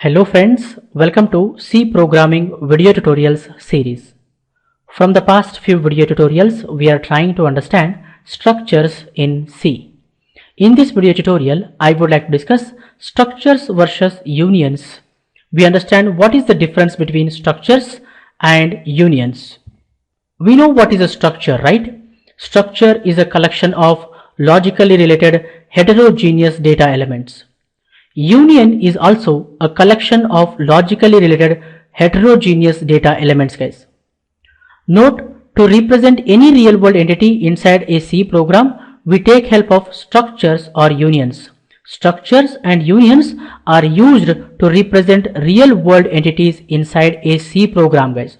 Hello friends, welcome to C Programming video tutorials series. From the past few video tutorials, we are trying to understand structures in C. In this video tutorial, I would like to discuss structures versus unions. We understand what is the difference between structures and unions. We know what is a structure, right? Structure is a collection of logically related heterogeneous data elements. Union is also a collection of logically related heterogeneous data elements, guys. Note, to represent any real world entity inside a C program, we take help of structures or unions. Structures and unions are used to represent real world entities inside a C program, guys.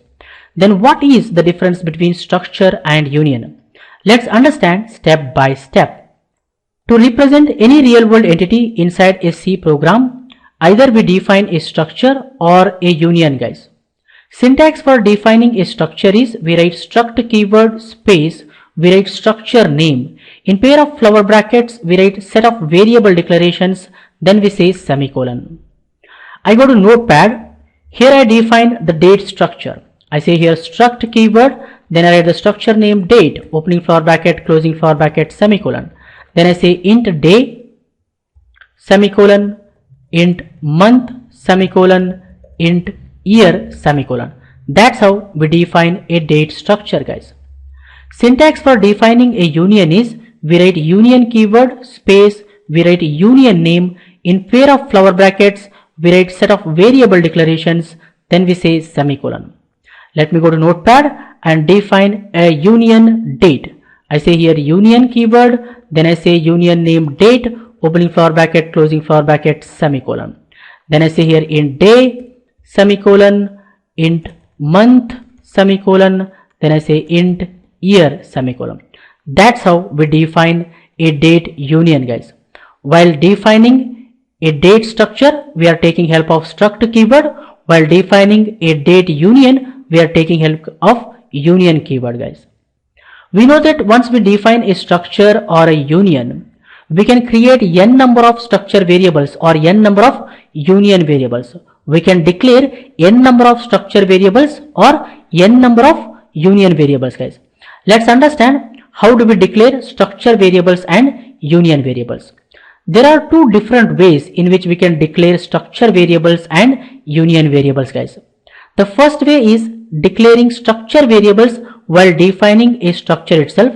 Then what is the difference between structure and union? Let's understand step by step. To represent any real-world entity inside a C program, either we define a structure or a union, guys. Syntax for defining a structure is we write struct keyword space, we write structure name. In pair of flower brackets, we write set of variable declarations, then we say semicolon. I go to Notepad. Here I define the date structure. I say here struct keyword, then I write the structure name date, opening flower bracket, closing flower bracket, semicolon. Then I say int day, semicolon, int month, semicolon, int year, semicolon. That's how we define a date structure, guys. Syntax for defining a union is we write union keyword space, we write union name. In pair of flower brackets, we write set of variable declarations, then we say semicolon. Let me go to Notepad and define a union date. I say here union keyword, then I say union name date, opening flower bracket, closing flower bracket, semicolon. Then I say here int day, semicolon, int month, semicolon, then I say int year, semicolon. That's how we define a date union, guys. While defining a date structure, we are taking help of struct keyword. While defining a date union, we are taking help of union keyword, guys. We know that once we define a structure or a union, we can create n number of structure variables or n number of union variables. We can declare n number of structure variables or n number of union variables, guys. Let's understand how do we declare structure variables and union variables. There are two different ways in which we can declare structure variables and union variables, guys. The first way is declaring structure variables while defining a structure itself,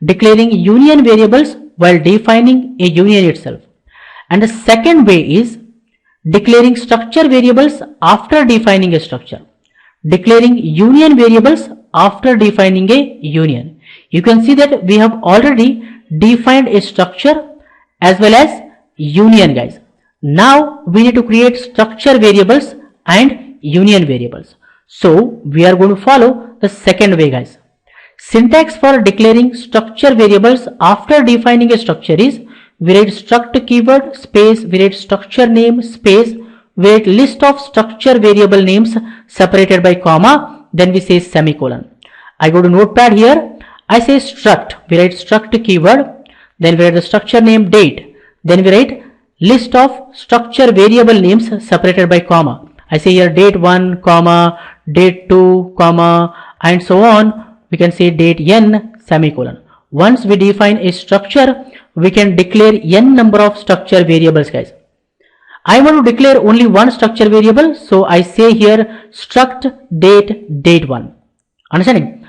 declaring union variables while defining a union itself. And the second way is declaring structure variables after defining a structure, declaring union variables after defining a union. You can see that we have already defined a structure as well as union, guys. Now we need to create structure variables and union variables. So we are going to follow the second way, guys. Syntax for declaring structure variables after defining a structure is we write struct keyword space, we write structure name space, we write list of structure variable names separated by comma, then we say semicolon. I go to Notepad here, I say struct, we write struct keyword, then we write the structure name date, then we write list of structure variable names separated by comma. I say here date 1, comma, date 2, comma, and so on. We can say date n, semicolon. Once we define a structure, we can declare n number of structure variables, guys. I want to declare only one structure variable, so I say here struct date date1. Understanding?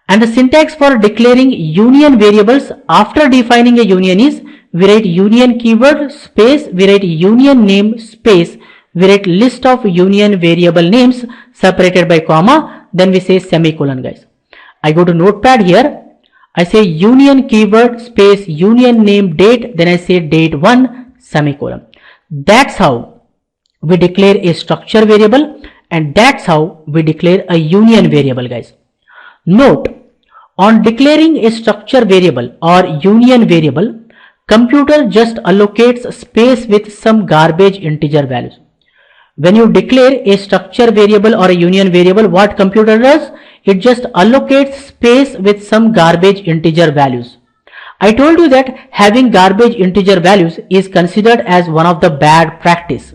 And the syntax for declaring union variables after defining a union is we write union keyword space, we write union name space, we write list of union variable names separated by comma, then we say semicolon, guys. I go to Notepad here, I say union keyword space union name date, then I say date1, semicolon. That's how we declare a structure variable and that's how we declare a union variable, guys. Note, on declaring a structure variable or union variable, computer just allocates space with some garbage integer values. When you declare a structure variable or a union variable, what computer does? It just allocates space with some garbage integer values. I told you that having garbage integer values is considered as one of the bad practice.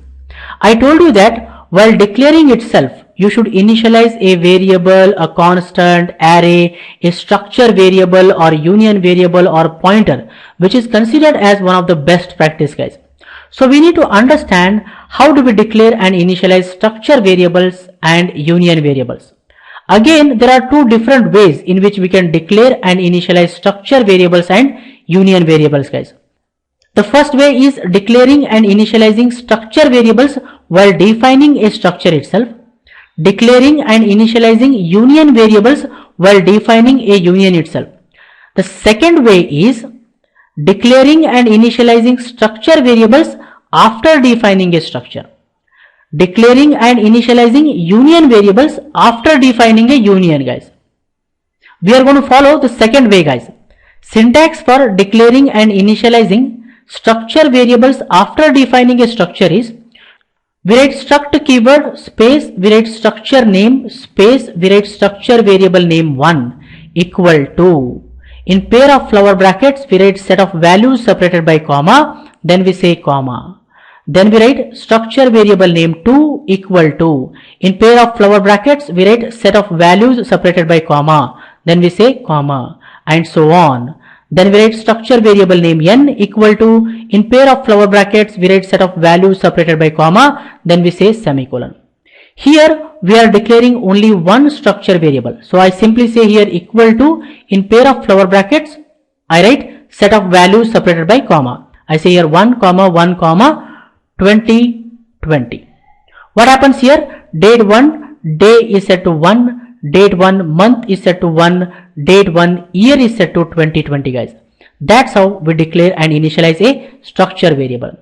I told you that while declaring itself, you should initialize a variable, a constant, array, a structure variable or union variable or pointer, which is considered as one of the best practice, guys. So we need to understand how do we declare and initialize structure variables and union variables. Again, there are two different ways in which we can declare and initialize structure variables and union variables, guys. The first way is declaring and initializing structure variables while defining a structure itself. Declaring and initializing union variables while defining a union itself. The second way is declaring and initializing structure variables after defining a structure. Declaring and initializing union variables after defining a union, guys. We are going to follow the second way, guys. Syntax for declaring and initializing structure variables after defining a structure is, we write struct keyword space, we write structure name space, we write structure variable name 1 equal to, in pair of flower brackets we write set of values separated by comma, then we say comma. Then we write structure variable name 2 equal to, in pair of flower brackets we write set of values separated by comma, then we say comma, and so on. Then we write structure variable name n equal to, in pair of flower brackets we write set of values separated by comma, then we say semicolon. Here we are declaring only one structure variable. So I simply say here equal to, in pair of flower brackets I write set of values separated by comma. I say here 1 comma 1 comma 2020. What happens here? Date 1, day is set to 1, date 1, month is set to 1, date 1, year is set to 2020, guys. That's how we declare and initialize a structure variable.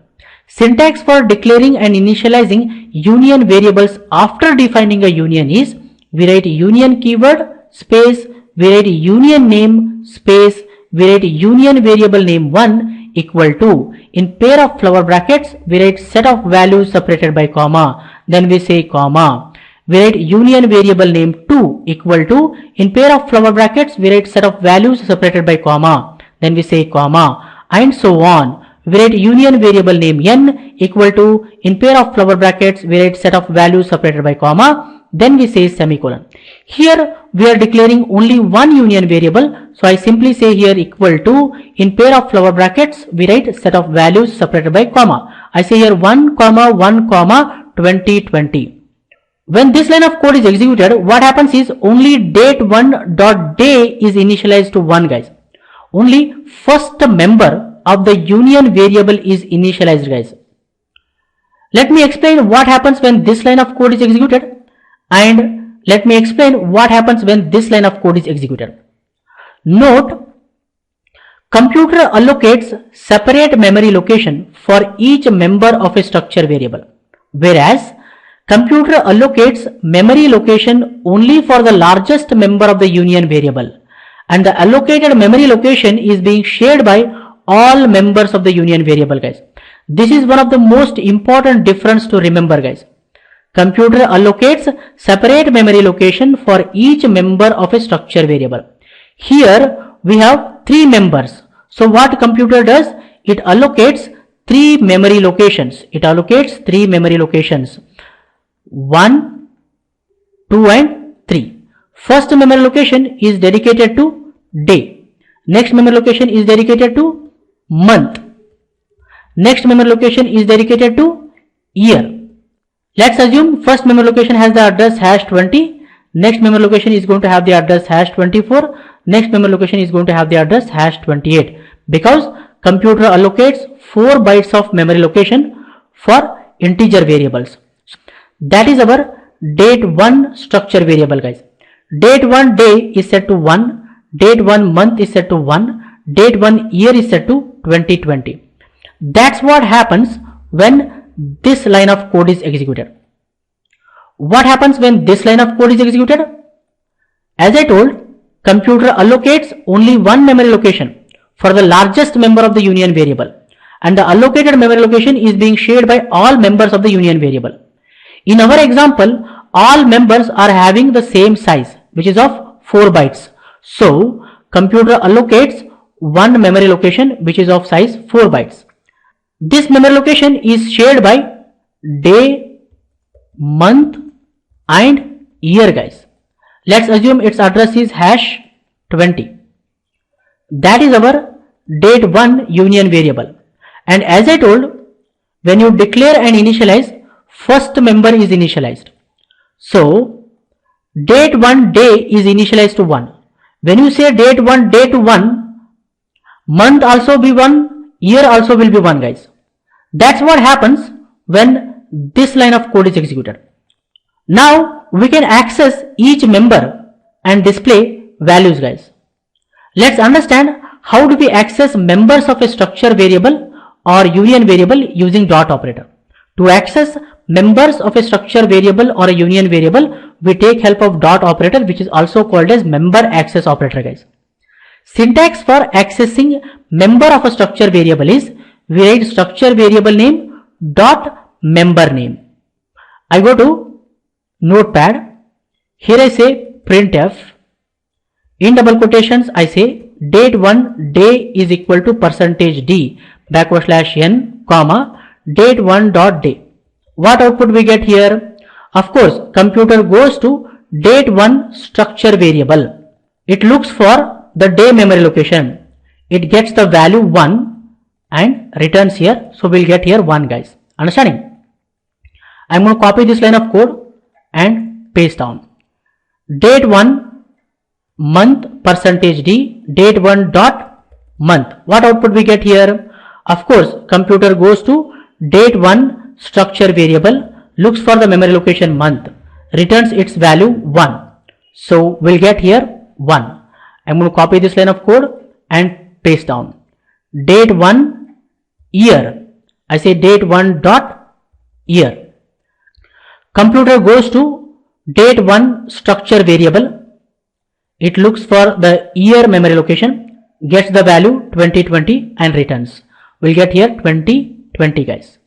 Syntax for declaring and initializing union variables after defining a union is, we write union keyword space, we write union name space, we write union variable name 1 equal to, in pair of flower brackets we write set of values separated by comma, then we say comma. We write union variable name 2 equal to, in pair of flower brackets we write set of values separated by comma, then we say comma, and so on. We write union variable name n equal to, in pair of flower brackets we write set of values separated by comma, then we say semicolon. Here we are declaring only one union variable, so I simply say here equal to, in pair of flower brackets we write set of values separated by comma. I say here 1 comma 1 comma 2020. When this line of code is executed, what happens is only date 1 dot day is initialized to 1, guys. Only first member of the union variable is initialized, guys. Let me explain what happens when this line of code is executed, and let me explain what happens when this line of code is executed. Note, computer allocates separate memory location for each member of a structure variable, whereas computer allocates memory location only for the largest member of the union variable, and the allocated memory location is being shared by all members of the union variable, guys. This is one of the most important difference to remember, guys. Computer allocates separate memory location for each member of a structure variable. Here we have 3 members. So what computer does? It allocates 3 memory locations. It allocates 3 memory locations. 1, 2 and 3. First memory location is dedicated to day. Next memory location is dedicated to month. Next memory location is dedicated to year. Let's assume first memory location has the address #20. Next memory location is going to have the address #24. Next memory location is going to have the address #28, because computer allocates 4 bytes of memory location for integer variables. That is our date 1 structure variable, guys. Date 1 day is set to 1, date 1 month is set to 1, date 1 year is set to 2020. That's what happens when this line of code is executed. What happens when this line of code is executed? As I told, computer allocates only one memory location for the largest member of the union variable, and the allocated memory location is being shared by all members of the union variable. In our example, all members are having the same size, which is of 4 bytes. So computer allocates one memory location which is of size 4 bytes. This memory location is shared by day, month and year guys. Let's assume its address is #20. That is our date1 union variable. And as I told, when you declare and initialize, first member is initialized. So date1 day is initialized to 1. When you say date1 day to 1, month also be 1, year also will be 1 guys. That's what happens when this line of code is executed. Now we can access each member and display values guys. Let's understand how do we access members of a structure variable or union variable using dot operator. To access members of a structure variable or a union variable, we take help of dot operator, which is also called as member access operator guys. Syntax for accessing member of a structure variable is, we write structure variable name dot member name. I go to notepad. Here I say printf. In double quotations I say date1 day is equal to %d \n comma date1 dot day. What output we get here? Of course, computer goes to date1 structure variable. It looks for the day memory location. It gets the value 1 and returns here. So we'll get here 1 guys. Understanding? I'm going to copy this line of code and paste down. Date1 month %d date1 dot month. What output we get here? Of course, computer goes to date1 structure variable, looks for the memory location month, returns its value 1. So we'll get here 1. I'm going to copy this line of code and paste down. Date1 year. I say date1 dot year. Computer goes to date1 structure variable. It looks for the year memory location, gets the value 2020 and returns. We'll get here 2020 guys.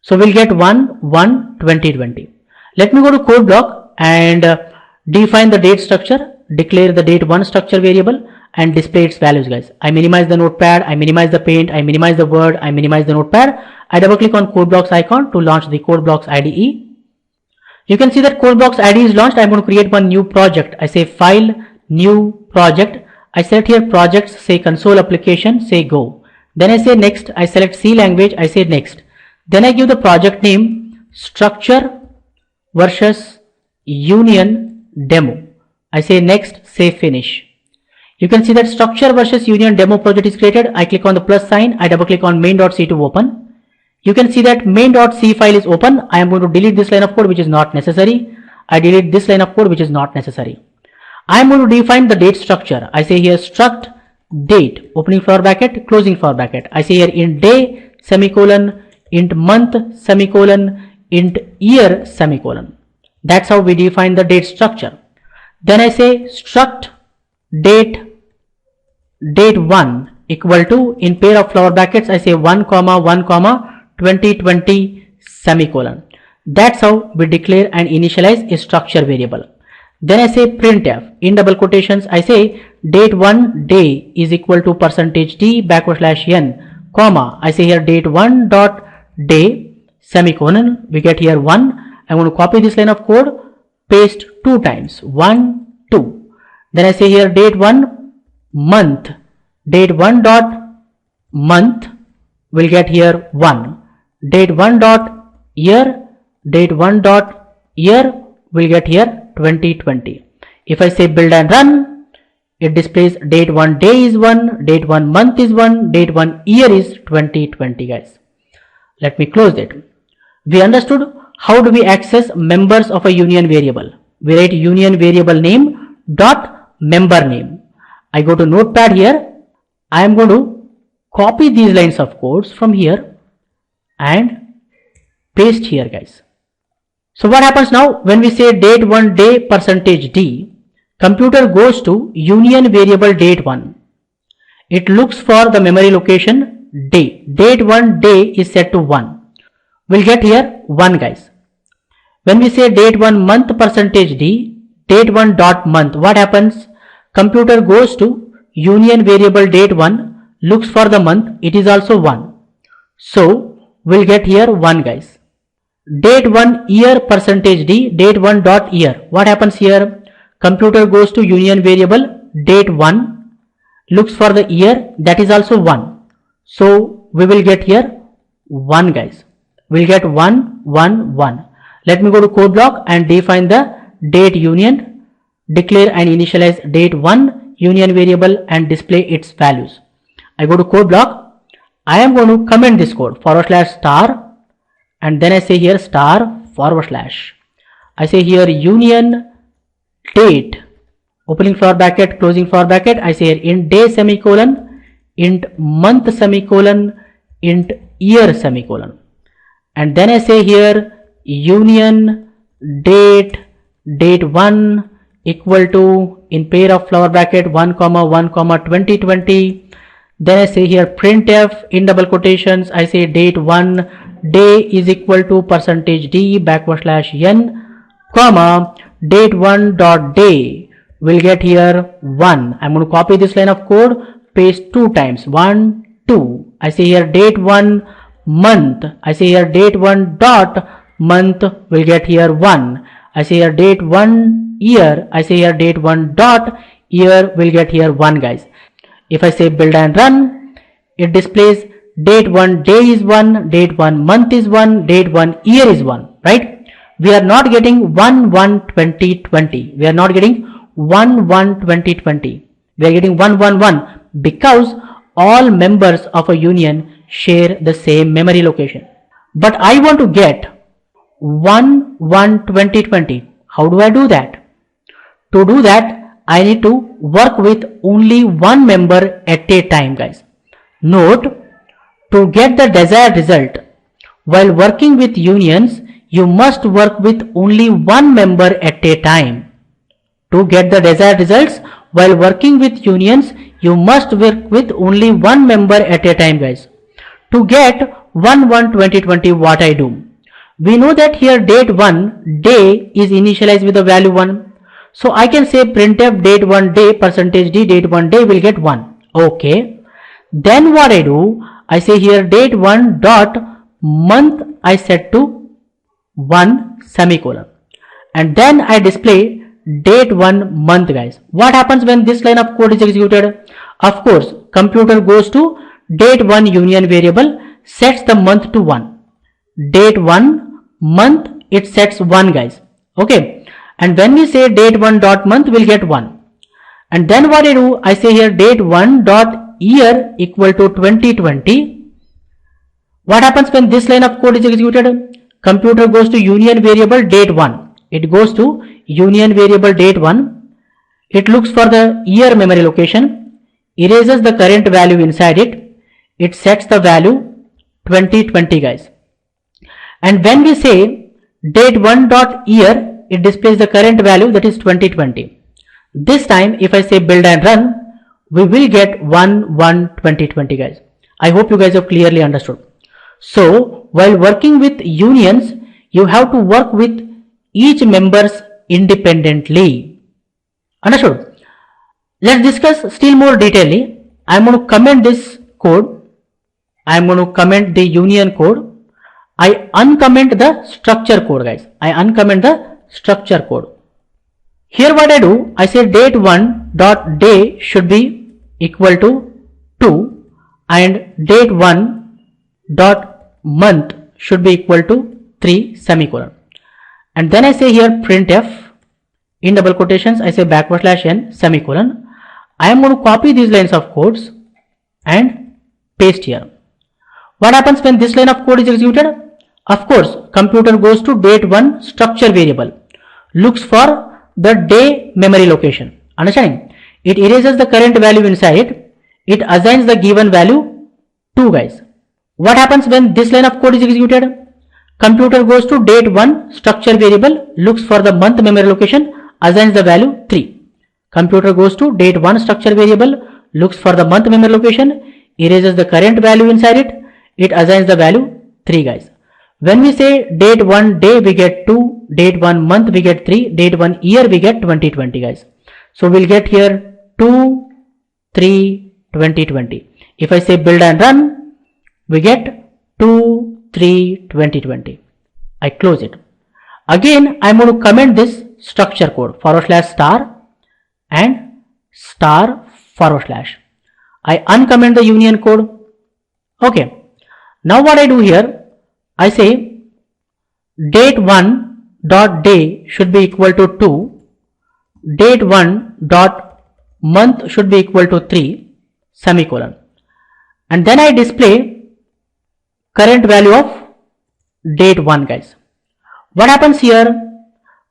So we'll get 1, 1, 2020. Let me go to code block and define the date structure, declare the date1 structure variable and display its values guys. I minimize the notepad, I minimize the paint, I minimize the word, I minimize the notepad. I double click on code blocks icon to launch the code blocks IDE. You can see that code blocks IDE is launched. I'm going to create one new project. I say file, new project. I select here projects, say console application, say go. Then I say next. I select C language. I say next. Then I give the project name structure versus union demo. I say next, say finish. You can see that structure versus union demo project is created. I click on the plus sign. I double click on main.c to open. You can see that main.c file is open. I am going to delete this line of code which is not necessary. I delete this line of code which is not necessary. I am going to define the date structure. I say here struct date, opening for bracket, closing for bracket. I say here int day, semicolon, int month, semicolon, int year, semicolon. That's how we define the date structure. Then I say struct date1 equal to, in pair of flower brackets, I say 1 comma 1 comma 2020 semicolon. That's how we declare and initialize a structure variable. Then I say printf, in double quotations I say date1 day is equal to %d \n comma, I say here date1 dot day semicolon. We get here 1. I'm going to copy this line of code, paste 2 times, 1, 2. Then I say here date1 month, date1 dot month, will get here 1. Date1 dot year, date1 dot year, will get here 2020. If I say build and run, it displays date1 day is 1, date1 month is 1, date1 year is 2020 guys. Let me close it. We understood how do we access members of a union variable. We write union variable name dot member name. I go to notepad here. I am going to copy these lines of codes from here and paste here guys. So what happens now when we say date1 day %d, computer goes to union variable date1. It looks for the memory location day. Date1 day is set to 1. We'll get here 1 guys. When we say date1 month %d, date1 dot month, what happens? Computer goes to union variable date1, looks for the month, it is also 1. So we'll get here 1 guys. date 1 year percentage d, date 1 dot year. What happens here? Computer goes to union variable date 1, looks for the year, that is also 1. So we will get here 1 guys. We'll get 1, 1, 1. Let me go to code block and define the date union, declare and initialize date 1 union variable and display its values. I go to code block. I am going to comment this code /star, and then I say here star /. I say here union date, opening flower bracket, closing flower bracket. I say here int day semicolon, int month semicolon, int year semicolon. And then I say here union date, date 1 equal to, in pair of flower bracket, 1 comma 1 comma 2020. Then I say here printf in double quotations. I say date 1 day is equal to %d /n comma date 1 dot day. We'll get here 1. I'm going to copy this line of code, paste 2 times, 1, 2. I say here date 1 month. I say here date 1 dot month. We'll get here 1. I say here date 1 year. I say here date 1 dot year. We'll get here 1 guys. If I say build and run, it displays date 1 day is 1, date 1 month is 1, date 1 year is 1, right? We are not getting 1/1/2020. We are not getting 1/1/2020. We are getting 1/1/1 because all members of a union share the same memory location. But I want to get 1/1/2020. How do I do that? To do that, I need to work with only one member at a time guys. Note, to get the desired result while working with unions, you must work with only one member at a time. To get the desired results while working with unions, you must work with only one member at a time guys. To get 1/1/2020, what I do? We know that here date 1 day is initialized with the value 1. So I can say printf date 1 day %d date 1 day will get 1. Okay. Then what I do? I say here date 1 dot month I set to 1 semicolon. And then I display date 1 month guys. What happens when this line of code is executed? Of course, computer goes to date 1 union variable, sets the month to 1. Date 1 month, it sets 1 guys. Okay. And when we say date 1 dot month, we'll get 1. And then what I do? I say here date 1 dot year equal to 2020. What happens when this line of code is executed? Computer goes to union variable date 1. It goes to union variable date 1. It looks for the year memory location, erases the current value inside it. It sets the value 2020 guys. And when we say date 1 dot year, it displays the current value, that is 2020. This time if I say build and run, we will get 1/1/2020 guys. I hope you guys have clearly understood. So while working with unions, you have to work with each members independently. Understood? Let's discuss still more detailedly. I am going to comment this code. I am going to comment the union code. I uncomment the structure code guys. I uncomment the structure code. Here what I do, I say date 1 dot day should be equal to 2 and date 1 dot month should be equal to 3 semicolon. And then I say here printf in double quotations, I say /n semicolon. I am going to copy these lines of codes and paste here. What happens when this line of code is executed? Of course, computer goes to date 1 structure variable, looks for the day memory location. Understanding? It erases the current value inside it. It assigns the given value 2 guys. What happens when this line of code is executed? Computer goes to date 1 structure variable, looks for the month memory location, assigns the value 3. Computer goes to date 1 structure variable, looks for the month memory location, erases the current value inside it. It assigns the value 3 guys. When we say date 1 day, we get 2, date 1 month, we get 3, date 1 year, we get 2020 guys. So we'll get here 2, 3, 2020. If I say build and run, we get 2, 3, 2020. I close it. Again, I'm going to comment this structure code /star and */. I uncomment the union code. Okay. Now what I do here, I say date1.day should be equal to 2, date1.month should be equal to 3, semicolon. And then I display current value of date 1, guys. What happens here?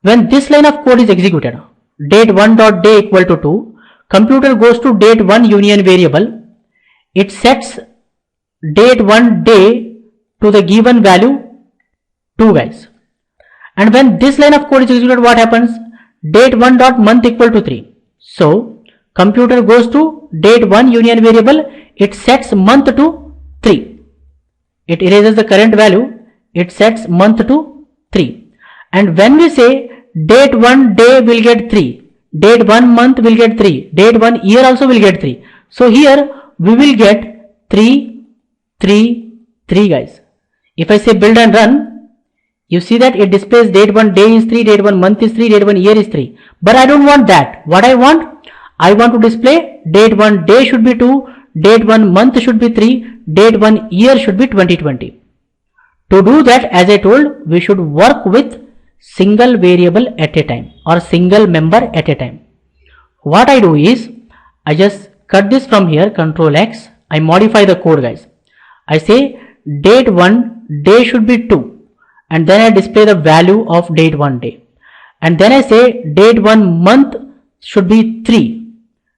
When this line of code is executed, date1.day equal to 2, computer goes to date1 union variable. It sets date1 day to the given value 2, guys. And when this line of code is executed, what happens? Date1.month equal to 3. So computer goes to date1 union variable. It sets month to 3. It erases the current value. It sets month to 3. And when we say date 1 day will get 3, date 1 month will get 3, date 1 year also will get 3. So here we will get 3, 3, 3, guys. If I say build and run, you see that it displays date 1 day is 3, date 1 month is 3, date 1 year is 3. But I don't want that. What I want to display date 1 day should be 2, date 1 month should be 3, date 1 year should be 2020. To do that, as I told, we should work with single variable at a time or single member at a time. What I do is, I just cut this from here, Control X, I modify the code, guys. I say date 1 day should be 2, and then I display the value of date 1 day. And then I say date 1 month should be 3.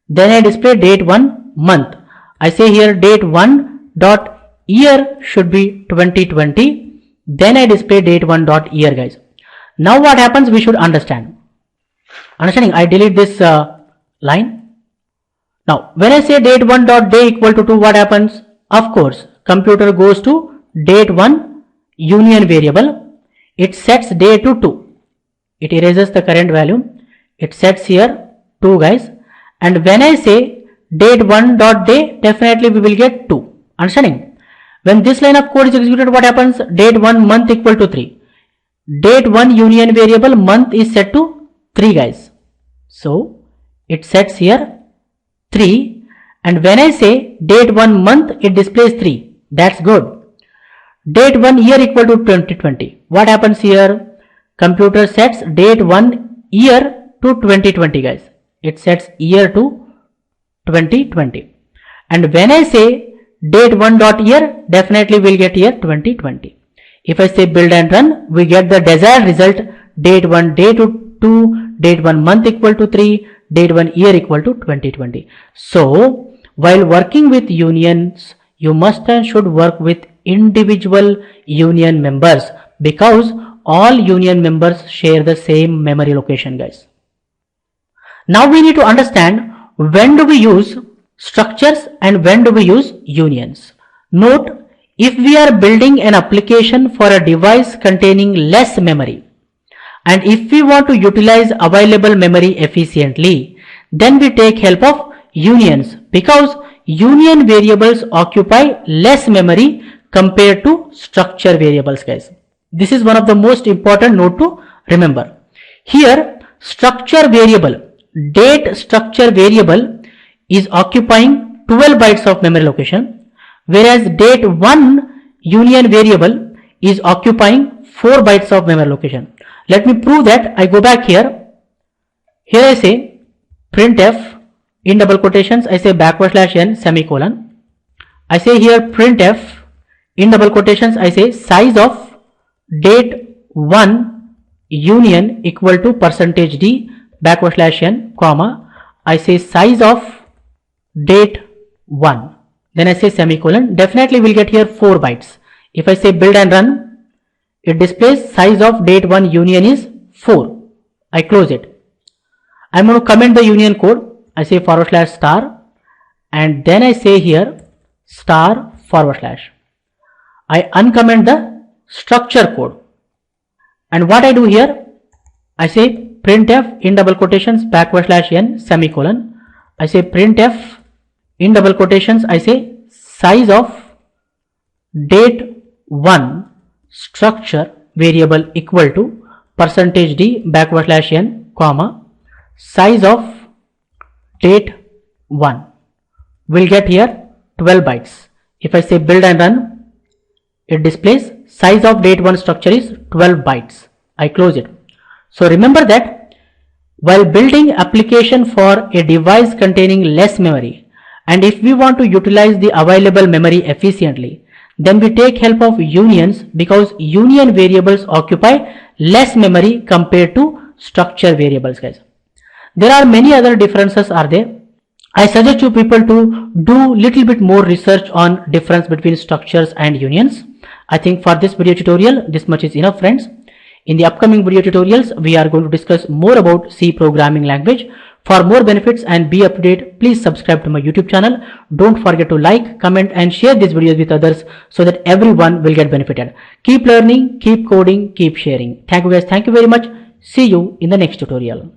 Then I display date 1 month. I say here date 1 dot year should be 2020. Then I display date 1 dot year, guys. Now what happens, we should understand. Understanding, I delete this line. Now when I say date 1 dot day equal to 2, what happens? Of course, computer goes to date 1 union variable. It sets day to 2. It erases the current value. It sets here 2, guys. And when I say date 1 dot day, definitely we will get 2. Understanding? When this line of code is executed, what happens? Date 1 month equal to 3. Date 1 union variable month is set to 3, guys. So it sets here 3. And when I say date 1 month, it displays 3. That's good. Date 1 year equal to 2020. What happens here? Computer sets date 1 year to 2020, guys. It sets year to 2020. And when I say date 1 dot year, definitely we'll get here 2020. If I say build and run, we get the desired result, date 1 day to 2, date 1 month equal to 3, date 1 year equal to 2020. So while working with unions, you must and should work with individual union members, because all union members share the same memory location, guys. Now we need to understand when do we use structures and when do we use unions. Note, if we are building an application for a device containing less memory, and if we want to utilize available memory efficiently, then we take help of unions, because union variables occupy less memory compared to structure variables, guys. This is one of the most important note to remember. Here, structure variable, date structure variable is occupying 12 bytes of memory location, whereas date 1 union variable is occupying 4 bytes of memory location. Let me prove that. I go back here. Here I say printf in double quotations, I say \n semicolon. I say here printf in double quotations, I say size of date 1 union equal to %d \n comma. I say size of date 1, then I say semicolon. Definitely we'll get here 4 bytes. If I say build and run, it displays size of date 1 union is 4. I close it. I'm going to comment the union code. I say /* and then I say here */. I uncomment the structure code, and what I do here, I say printf in double quotations \n semicolon. I say printf in double quotations, I say size of date 1 structure variable equal to percentage d \n comma size of date 1. We'll get here 12 bytes. If I say build and run, it displays size of date 1 structure is 12 bytes. I close it. So remember that while building application for a device containing less memory, and if we want to utilize the available memory efficiently, then we take help of unions, because union variables occupy less memory compared to structure variables, guys. There are many other differences are there. I suggest you people to do little bit more research on difference between structures and unions. I think for this video tutorial, this much is enough, friends. In the upcoming video tutorials, we are going to discuss more about C programming language. For more benefits and be up to date, please subscribe to my YouTube channel. Don't forget to like, comment and share these videos with others so that everyone will get benefited. Keep learning, keep coding, keep sharing. Thank you guys. Thank you very much. See you in the next tutorial.